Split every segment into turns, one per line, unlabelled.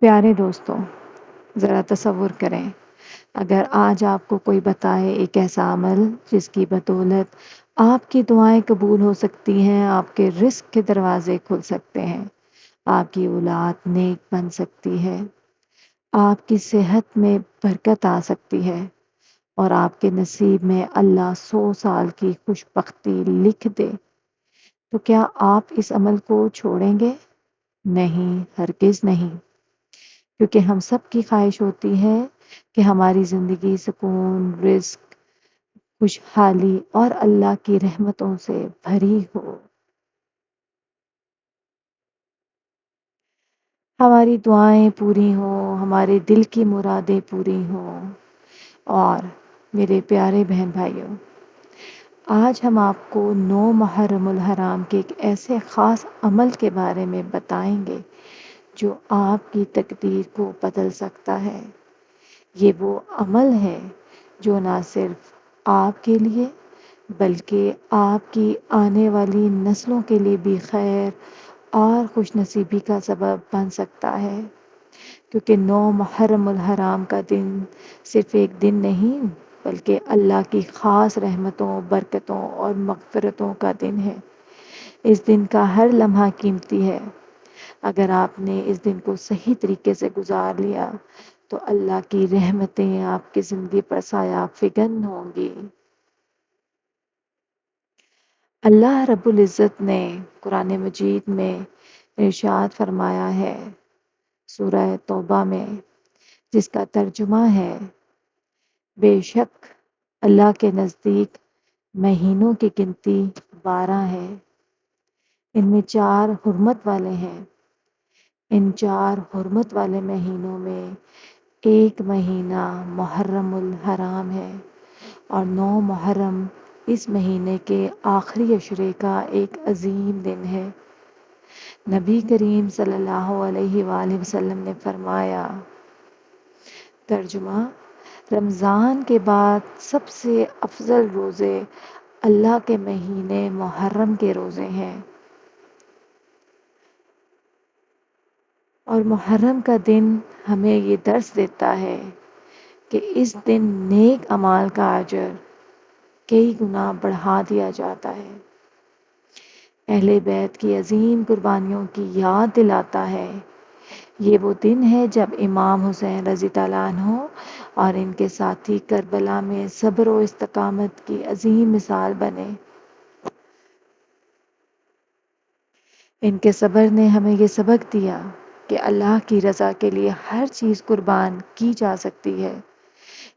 پیارے دوستوں، ذرا تصور کریں، اگر آج آپ کو کوئی بتائے ایک ایسا عمل جس کی بدولت آپ کی دعائیں قبول ہو سکتی ہیں، آپ کے رزق کے دروازے کھل سکتے ہیں، آپ کی اولاد نیک بن سکتی ہے، آپ کی صحت میں برکت آ سکتی ہے اور آپ کے نصیب میں اللہ 100 سال کی خوش بختی لکھ دے، تو کیا آپ اس عمل کو چھوڑیں گے؟ نہیں، ہرگز نہیں، کیونکہ ہم سب کی خواہش ہوتی ہے کہ ہماری زندگی سکون، رزق، خوشحالی اور اللہ کی رحمتوں سے بھری ہو۔ ہماری دعائیں پوری ہوں، ہمارے دل کی مرادیں پوری ہوں۔ اور میرے پیارے بہن بھائیوں، آج ہم آپ کو 9 محرم الحرام کے ایک ایسے خاص عمل کے بارے میں بتائیں گے جو آپ کی تقدیر کو بدل سکتا ہے۔ یہ وہ عمل ہے جو نہ صرف آپ کے لیے بلکہ آپ کی آنے والی نسلوں کے لیے بھی خیر اور خوش نصیبی کا سبب بن سکتا ہے، کیونکہ 9 محرم الحرام کا دن صرف ایک دن نہیں بلکہ اللہ کی خاص رحمتوں، برکتوں اور مغفرتوں کا دن ہے۔ اس دن کا ہر لمحہ قیمتی ہے۔ اگر آپ نے اس دن کو صحیح طریقے سے گزار لیا تو اللہ کی رحمتیں آپ کی زندگی پر سایہ فگن ہوں گی۔ اللہ رب العزت نے قرآن مجید میں ارشاد فرمایا ہے سورہ توبہ میں، جس کا ترجمہ ہے: بے شک اللہ کے نزدیک مہینوں کی گنتی 12 ہے، ان میں 4 حرمت والے ہیں۔ ان 4 حرمت والے مہینوں میں ایک مہینہ محرم الحرام ہے اور 9 محرم اس مہینے کے آخری عشرے کا ایک عظیم دن ہے۔ نبی کریم صلی اللہ علیہ وآلہ وسلم نے فرمایا، ترجمہ: رمضان کے بعد سب سے افضل روزے اللہ کے مہینے محرم کے روزے ہیں، اور محرم کا دن ہمیں یہ درس دیتا ہے کہ اس دن نیک اعمال کا اجر کئی گنا بڑھا دیا جاتا ہے۔ اہل بیت کی عظیم قربانیوں کی یاد دلاتا ہے۔ یہ وہ دن ہے جب امام حسین رضی اللہ عنہ اور ان کے ساتھی کربلا میں صبر و استقامت کی عظیم مثال بنے۔ ان کے صبر نے ہمیں یہ سبق دیا کہ اللہ کی رضا کے لیے ہر چیز قربان کی جا سکتی ہے۔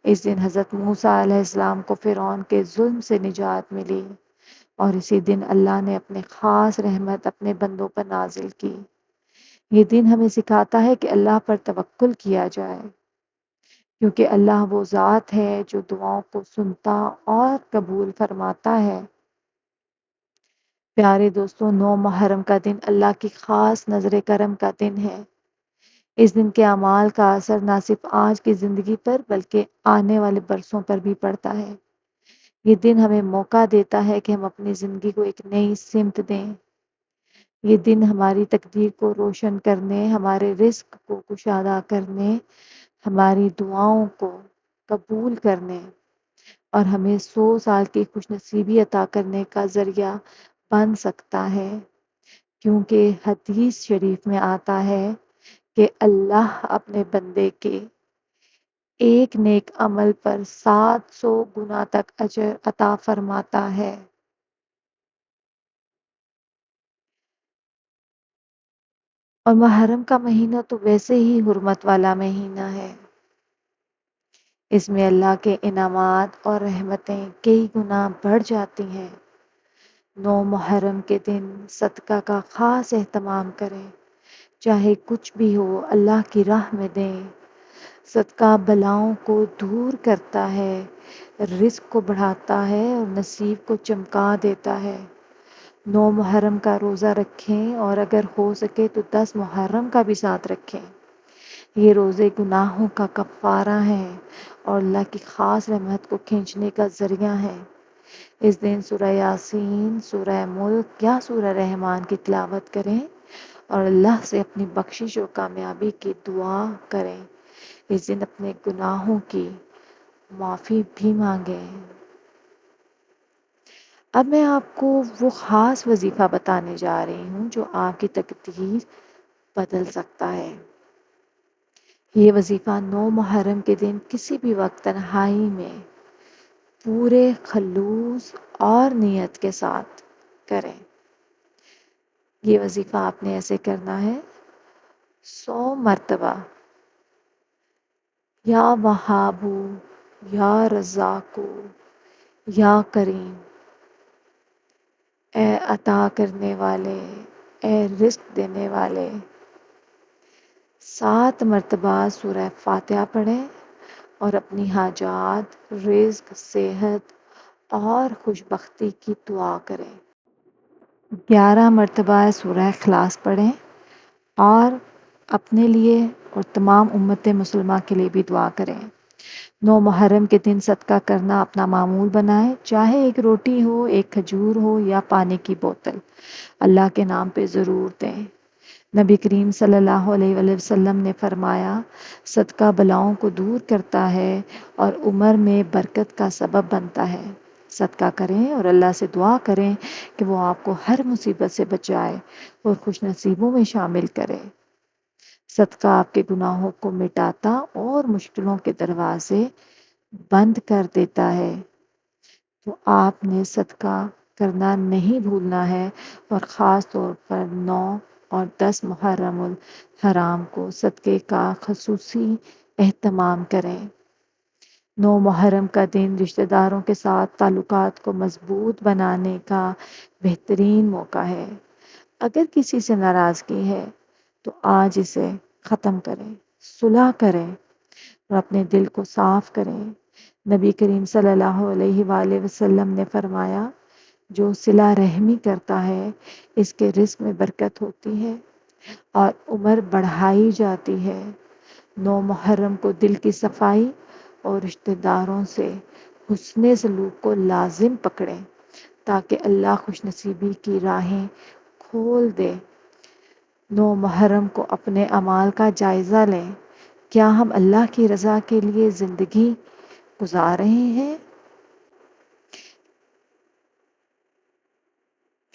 اس دن حضرت موسیٰ علیہ السلام کو فرعون کے ظلم سے نجات ملی اور اسی دن اللہ نے اپنے خاص رحمت اپنے بندوں پر نازل کی۔ یہ دن ہمیں سکھاتا ہے کہ اللہ پر توکل کیا جائے، کیونکہ اللہ وہ ذات ہے جو دعاؤں کو سنتا اور قبول فرماتا ہے۔ پیارے دوستوں، 9 محرم کا دن اللہ کی خاص نظر کرم کا دن ہے۔ اس دن کے اعمال کا اثر نہ صرف آج کی زندگی پر بلکہ آنے والے برسوں پر بھی پڑتا ہے۔ یہ دن ہمیں موقع دیتا ہے کہ ہم اپنی زندگی کو ایک نئی سمت دیں۔ یہ دن ہماری تقدیر کو روشن کرنے، ہمارے رزق کو کشادہ کرنے، ہماری دعاؤں کو قبول کرنے اور ہمیں 100 سال کی خوش نصیبی عطا کرنے کا ذریعہ بن سکتا ہے، کیونکہ حدیث شریف میں آتا ہے کہ اللہ اپنے بندے کے ایک نیک عمل پر 700 گنا تک اجر عطا فرماتا ہے۔ اور محرم کا مہینہ تو ویسے ہی حرمت والا مہینہ ہے۔ اس میں اللہ کے انعامات اور رحمتیں کئی گنا بڑھ جاتی ہیں۔ 9 محرم کے دن صدقہ کا خاص اہتمام کریں، چاہے کچھ بھی ہو اللہ کی راہ میں دیں۔ صدقہ بلاؤں کو دور کرتا ہے، رزق کو بڑھاتا ہے اور نصیب کو چمکا دیتا ہے۔ 9 محرم کا روزہ رکھیں اور اگر ہو سکے تو 10 محرم کا بھی ساتھ رکھیں۔ یہ روزے گناہوں کا کفارہ ہیں اور اللہ کی خاص رحمت کو کھینچنے کا ذریعہ ہے۔ اس دن سورہ یاسین، سورہ ملک یا سورہ رحمان کی تلاوت کریں اور اللہ سے اپنی بخشش اور کامیابی کی دعا کریں۔ اس دن اپنے گناہوں کی معافی بھی مانگیں۔ اب میں آپ کو وہ خاص وظیفہ بتانے جا رہی ہوں جو آپ کی تقدیر بدل سکتا ہے۔ یہ وظیفہ 9 محرم کے دن کسی بھی وقت تنہائی میں پورے خلوص اور نیت کے ساتھ کریں۔ یہ وظیفہ آپ نے ایسے کرنا ہے: 100 مرتبہ یا وہابو یا رزاقو یا کریم، اے عطا کرنے والے، اے رزق دینے والے۔ 7 مرتبہ سورہ فاتحہ پڑھیں اور اپنی حاجات، رزق، صحت اور خوشبختی کی دعا کریں۔ 11 مرتبہ سورہ اخلاص پڑھیں اور اپنے لیے اور تمام امت مسلمہ کے لیے بھی دعا کریں۔ 9 محرم کے دن صدقہ کرنا اپنا معمول بنائیں، چاہے ایک روٹی ہو، ایک کھجور ہو یا پانی کی بوتل، اللہ کے نام پہ ضرور دیں۔ نبی کریم صلی اللہ علیہ وآلہ وسلم نے فرمایا، صدقہ بلاؤں کو دور کرتا ہے اور عمر میں برکت کا سبب بنتا ہے۔ صدقہ کریں اور اللہ سے دعا کریں کہ وہ آپ کو ہر مصیبت سے بچائے اور خوش نصیبوں میں شامل کرے۔ صدقہ آپ کے گناہوں کو مٹاتا اور مشکلوں کے دروازے بند کر دیتا ہے۔ تو آپ نے صدقہ کرنا نہیں بھولنا ہے، اور خاص طور پر 9 اور 10 محرم الحرام کو صدقے کا خصوصی اہتمام کریں۔ 9 محرم کا دن رشتہ داروں کے ساتھ تعلقات کو مضبوط بنانے کا بہترین موقع ہے۔ اگر کسی سے ناراضگی ہے تو آج اسے ختم کریں، صلح کریں اور اپنے دل کو صاف کریں۔ نبی کریم صلی اللہ علیہ وآلہ وسلم نے فرمایا، جو صلہ رحمی کرتا ہے اس کے رزق میں برکت ہوتی ہے اور عمر بڑھائی جاتی ہے۔ 9 محرم کو دل کی صفائی اور رشتہ داروں سے حسن سلوک کو لازم پکڑیں تاکہ اللہ خوش نصیبی کی راہیں کھول دے۔ 9 محرم کو اپنے اعمال کا جائزہ لیں، کیا ہم اللہ کی رضا کے لیے زندگی گزار رہے ہیں؟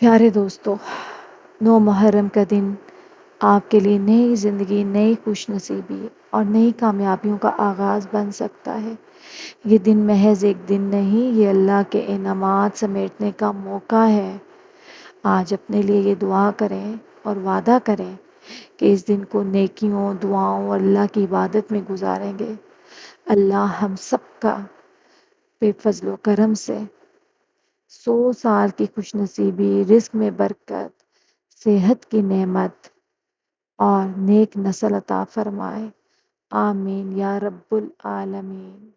پیارے دوستو، 9 محرم کا دن آپ کے لیے نئی زندگی، نئی خوش نصیبی اور نئی کامیابیوں کا آغاز بن سکتا ہے۔ یہ دن محض ایک دن نہیں، یہ اللہ کے انعامات سمیٹنے کا موقع ہے۔ آج اپنے لیے یہ دعا کریں اور وعدہ کریں کہ اس دن کو نیکیوں، دعاؤں اور اللہ کی عبادت میں گزاریں گے۔ اللہ ہم سب کا بے فضل و کرم سے 100 سال کی خوش نصیبی، رزق میں برکت، صحت کی نعمت اور نیک نسل عطا فرمائے۔ آمین یا رب العالمین۔